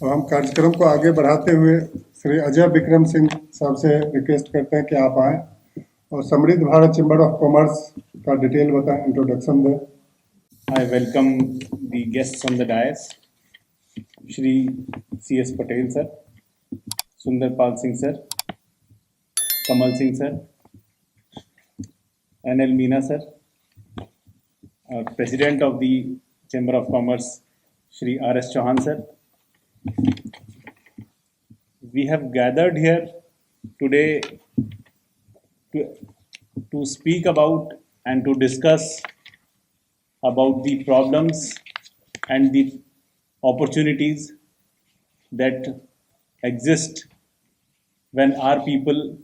और हम कार्यक्रम को आगे बढ़ाते हुए श्री अजय विक्रम सिंह साहब से रिक्वेस्ट करते हैं कि आप आएँ और समृद्ध भारत चैम्बर ऑफ कॉमर्स का डिटेल बताएं, इंट्रोडक्शन दें। I welcome the guests on the dais, Shri C.S. Patel sir, Sundar Pal Singh sir, Kamal Singh sir, N.L. Meena sir, President of the Chamber of Commerce, Shri R.S. Chauhan sir. We have gathered here today to speak about and to discuss about the problems and the opportunities that exist when our people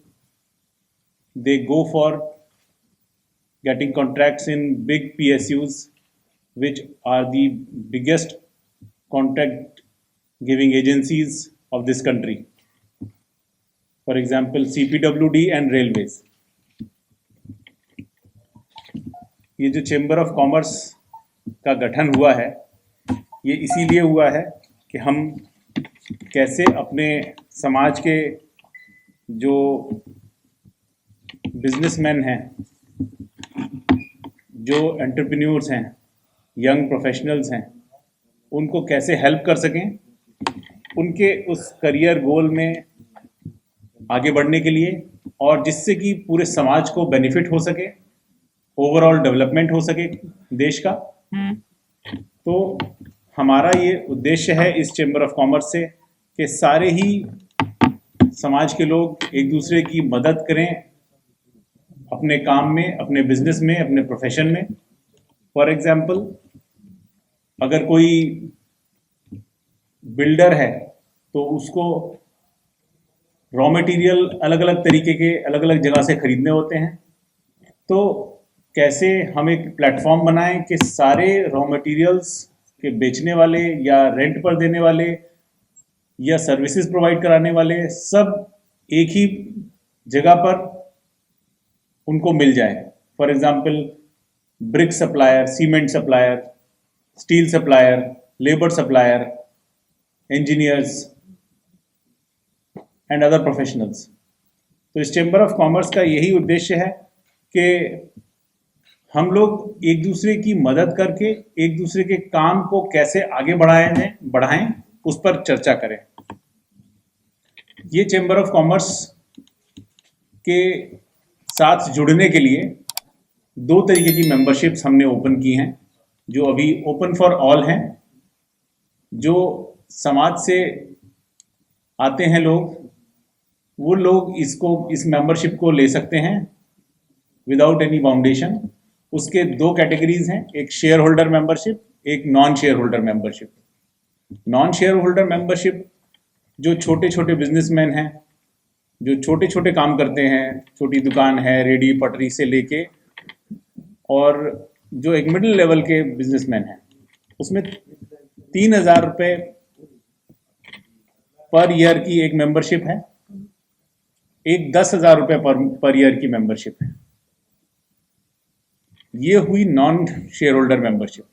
they go for getting contracts in big PSUs, which are the biggest contract giving agencies of this country. For example, CPWD and railways. ये जो chamber of commerce का गठन हुआ है, ये इसीलिए हुआ है कि हम कैसे अपने समाज के जो बिजनेसमैन हैं, जो एंटरप्रेन्योर्स हैं, यंग प्रोफेशनल्स हैं, उनको कैसे हेल्प कर सकें उनके उस करियर गोल में आगे बढ़ने के लिए, और जिससे कि पूरे समाज को बेनिफिट हो सके, ओवरऑल डेवलपमेंट हो सके देश का। तो हमारा ये उद्देश्य है इस चेंबर ऑफ कॉमर्स से कि सारे ही समाज के लोग एक दूसरे की मदद करें अपने काम में, अपने बिजनेस में, अपने प्रोफेशन में। फॉर एग्जांपल, अगर कोई बिल्डर है तो उसको रॉ मटेरियल अलग अलग तरीके के अलग अलग जगह से खरीदने होते हैं, तो कैसे हम एक प्लेटफॉर्म बनाएं कि सारे रॉ मटेरियल्स के बेचने वाले या रेंट पर देने वाले या सर्विसेज प्रोवाइड कराने वाले सब एक ही जगह पर उनको मिल जाए। For example, brick supplier, cement supplier, steel supplier, labour supplier, engineers and other professionals. तो इस चेंबर ऑफ कॉमर्स का यही उद्देश्य है कि हम लोग एक दूसरे की मदद करके एक दूसरे के काम को कैसे आगे बढ़ाएं उस पर चर्चा करें। ये चेंबर ऑफ कॉमर्स के साथ जुड़ने के लिए 2 तरीके की मेंबरशिप्स हमने ओपन की हैं, जो अभी ओपन फॉर ऑल हैं। जो समाज से आते हैं लोग, वो लोग इस मेंबरशिप को ले सकते हैं विदाउट एनी बाउंडेशन। उसके 2 कैटेगरीज हैं, एक शेयर होल्डर मेंबरशिप, एक non share holder membership. Non share holder membership जो छोटे छोटे बिजनेसमैन हैं, जो छोटे छोटे काम करते हैं, छोटी दुकान है, रेडी पटरी से लेके, और जो एक मिडिल लेवल के बिजनेसमैन हैं, उसमें 3,000 रुपये पर ईयर की एक मेंबरशिप है, एक 10,000 रुपये पर ईयर की मेंबरशिप है। ये हुई नॉन शेयर होल्डर मेंबरशिप।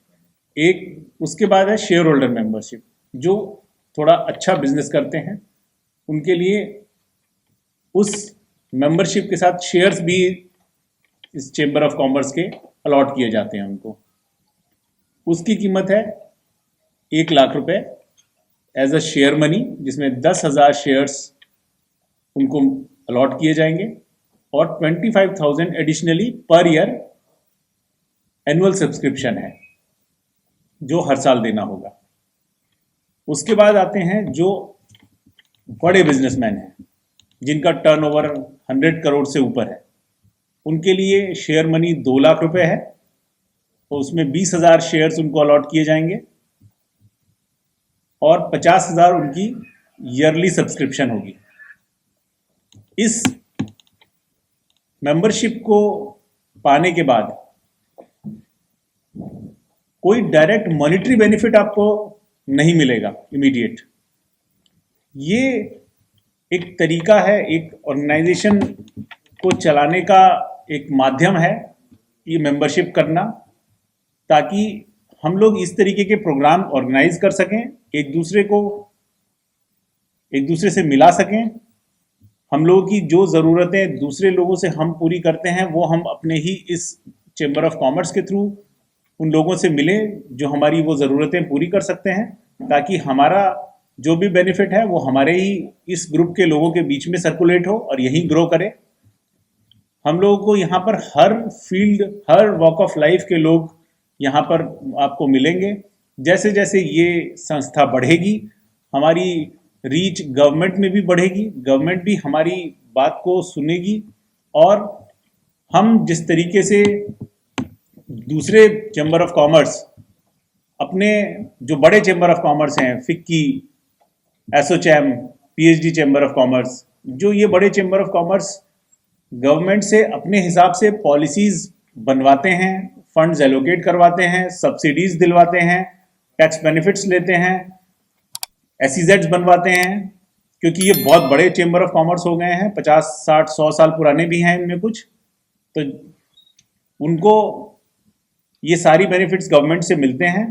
एक उसके बाद है शेयर होल्डर मेंबरशिप, जो थोड़ा अच्छा बिजनेस करते हैं, उनके लिए उस मेंबरशिप के साथ शेयर्स भी इस चेंबर ऑफ कॉमर्स के अलॉट किए जाते हैं उनको। उसकी कीमत है 1 लाख रुपए एज अ शेयर मनी, जिसमें 10,000 शेयर्स उनको अलॉट किए जाएंगे, और 25,000 additionally per year annual subscription है जो हर साल देना होगा। उसके बाद आते हैं जो बड़े बिजनेसमैन हैं, जिनका टर्नओवर 100 करोड़ से ऊपर है, उनके लिए शेयर मनी 2 लाख रुपए है, तो उसमें 20,000 शेयर्स उनको अलॉट किए जाएंगे, और 50,000 उनकी ईयरली सब्सक्रिप्शन होगी। इस मेंबरशिप को पाने के बाद कोई डायरेक्ट मॉनेटरी बेनिफिट आपको नहीं मिलेगा इमीडिएट। ये एक तरीका है, एक ऑर्गेनाइजेशन को चलाने का एक माध्यम है ये मेंबरशिप करना, ताकि हम लोग इस तरीके के प्रोग्राम ऑर्गेनाइज कर सकें, एक दूसरे को एक दूसरे से मिला सकें, हम लोगों की जो ज़रूरतें दूसरे लोगों से हम पूरी करते हैं वो हम अपने ही इस चेंबर ऑफ कॉमर्स के थ्रू उन लोगों से मिलें जो हमारी वो ज़रूरतें पूरी कर सकते हैं, ताकि हमारा जो भी बेनिफिट है वो हमारे ही इस ग्रुप के लोगों के बीच में सर्कुलेट हो और यहीं ग्रो करे। हम लोगों को यहाँ पर हर फील्ड, हर वॉक ऑफ लाइफ के लोग यहाँ पर आपको मिलेंगे। जैसे जैसे ये संस्था बढ़ेगी, हमारी रीच गवर्नमेंट में भी बढ़ेगी, गवर्नमेंट भी हमारी बात को सुनेगी, और हम जिस तरीके से दूसरे चैम्बर ऑफ कॉमर्स, अपने जो बड़े चैम्बर ऑफ कॉमर्स हैं, FICCI, ASSOCHAM, PhD chamber of commerce, जो ये बड़े चैम्बर ऑफ कॉमर्स गवर्नमेंट से अपने हिसाब से पॉलिसीज बनवाते हैं, फंड्स एलोकेट करवाते हैं, सब्सिडीज दिलवाते हैं, टैक्स बेनिफिट्स लेते हैं, एसईजेड्स बनवाते हैं, क्योंकि ये बहुत बड़े चैम्बर ऑफ कॉमर्स हो गए हैं, 50, 60, 100 साल पुराने भी हैं इनमें कुछ, तो उनको ये सारी बेनिफिट्स गवर्नमेंट से मिलते हैं।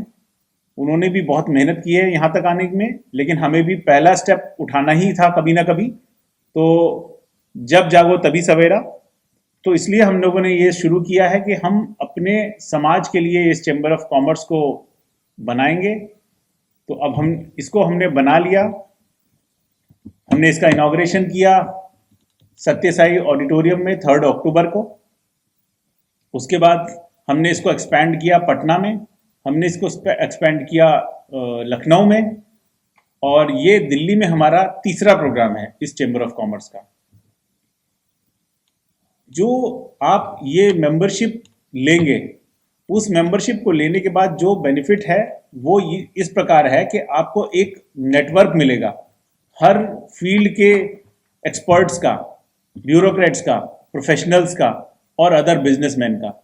उन्होंने भी बहुत मेहनत की है यहाँ तक आने में, लेकिन हमें भी पहला स्टेप उठाना ही था कभी ना कभी, तो जब जागो तभी सवेरा। तो इसलिए हम लोगों ने ये शुरू किया है कि हम अपने समाज के लिए इस चैम्बर ऑफ कॉमर्स को बनाएंगे। तो अब हमने बना लिया, हमने इसका इनॉग्रेशन किया सत्यसाई ऑडिटोरियम में 3 अक्टूबर को। उसके बाद हमने इसको एक्सपैंड किया पटना में, हमने इसको एक्सपैंड किया लखनऊ में, और ये दिल्ली में हमारा तीसरा प्रोग्राम है इस चैम्बर ऑफ कॉमर्स का। जो आप ये मेंबरशिप लेंगे, उस मेंबरशिप को लेने के बाद जो बेनिफिट है वो इस प्रकार है कि आपको एक नेटवर्क मिलेगा हर फील्ड के एक्सपर्ट्स का, ब्यूरोक्रेट्स का, प्रोफेशनल्स का और अदर बिजनेसमैन का।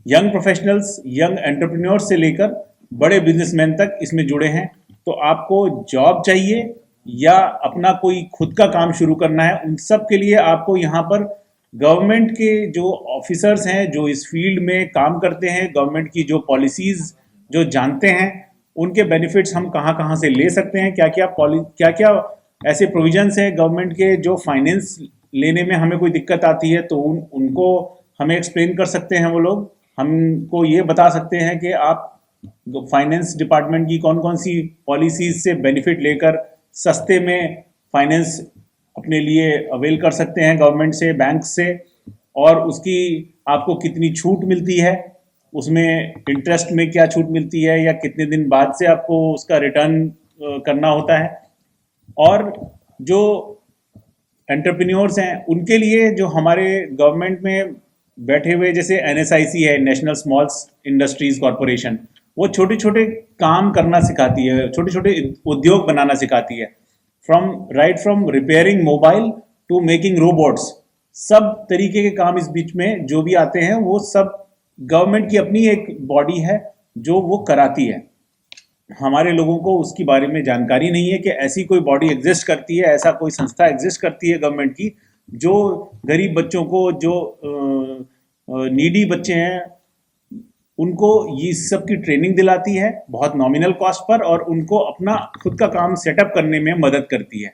यंग प्रोफेशनल्स, यंग एंटरप्रेन्योर्स से लेकर बड़े बिजनेसमैन तक इसमें जुड़े हैं। तो आपको जॉब चाहिए या अपना कोई खुद का काम शुरू करना है, उन सब के लिए आपको यहाँ पर गवर्नमेंट के जो ऑफिसर्स हैं, जो इस फील्ड में काम करते हैं, गवर्नमेंट की जो पॉलिसीज जो जानते हैं, उनके बेनिफिट्स हम कहाँ कहाँ से ले सकते हैं, क्या क्या ऐसे प्रोविजंस हैं गवर्नमेंट के जो फाइनेंस लेने में हमें कोई दिक्कत आती है, तो उनको हमें एक्सप्लेन कर सकते हैं वो लोग। हमको ये बता सकते हैं कि आप फाइनेंस डिपार्टमेंट की कौन कौन सी पॉलिसीज से बेनिफिट लेकर सस्ते में फाइनेंस अपने लिए अवेल कर सकते हैं गवर्नमेंट से, बैंक से, और उसकी आपको कितनी छूट मिलती है, उसमें इंटरेस्ट में क्या छूट मिलती है, या कितने दिन बाद से आपको उसका रिटर्न करना होता है। और जो एंटरप्रेन्योर्स हैं उनके लिए जो हमारे गवर्नमेंट में बैठे हुए, जैसे NSIC है, नेशनल स्मॉल इंडस्ट्रीज कॉरपोरेशन, वो छोटे छोटे काम करना सिखाती है, छोटे छोटे उद्योग बनाना सिखाती है, from repairing mobile to making robots. सब तरीके के काम इस बीच में जो भी आते हैं वो सब गवर्नमेंट की अपनी एक बॉडी है जो वो कराती है। हमारे लोगों को उसके बारे में जानकारी नहीं है कि ऐसी कोई बॉडी एग्जिस्ट करती है, ऐसा कोई संस्था एग्जिस्ट करती है गवर्नमेंट की, जो गरीब बच्चों को, जो नीडी बच्चे हैं, उनको ये सब की ट्रेनिंग दिलाती है बहुत नॉमिनल कॉस्ट पर, और उनको अपना खुद का काम सेटअप करने में मदद करती है।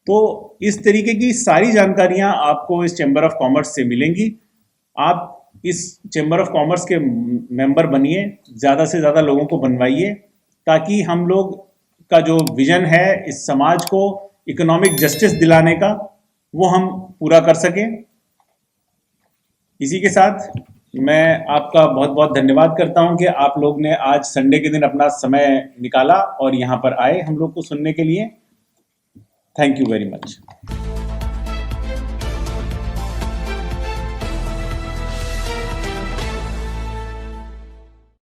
तो इस तरीके की सारी जानकारियां आपको इस चैम्बर ऑफ कॉमर्स से मिलेंगी। आप इस चैम्बर ऑफ कॉमर्स के मेंबर बनिए, ज़्यादा से ज़्यादा लोगों को बनवाइए, ताकि हम लोग का जो विजन है इस समाज को इकोनॉमिक जस्टिस दिलाने का, वो हम पूरा कर सकें। इसी के साथ मैं आपका बहुत बहुत धन्यवाद करता हूं कि आप लोग ने आज संडे के दिन अपना समय निकाला और यहाँ पर आए हम लोग को सुनने के लिए। Thank you very much.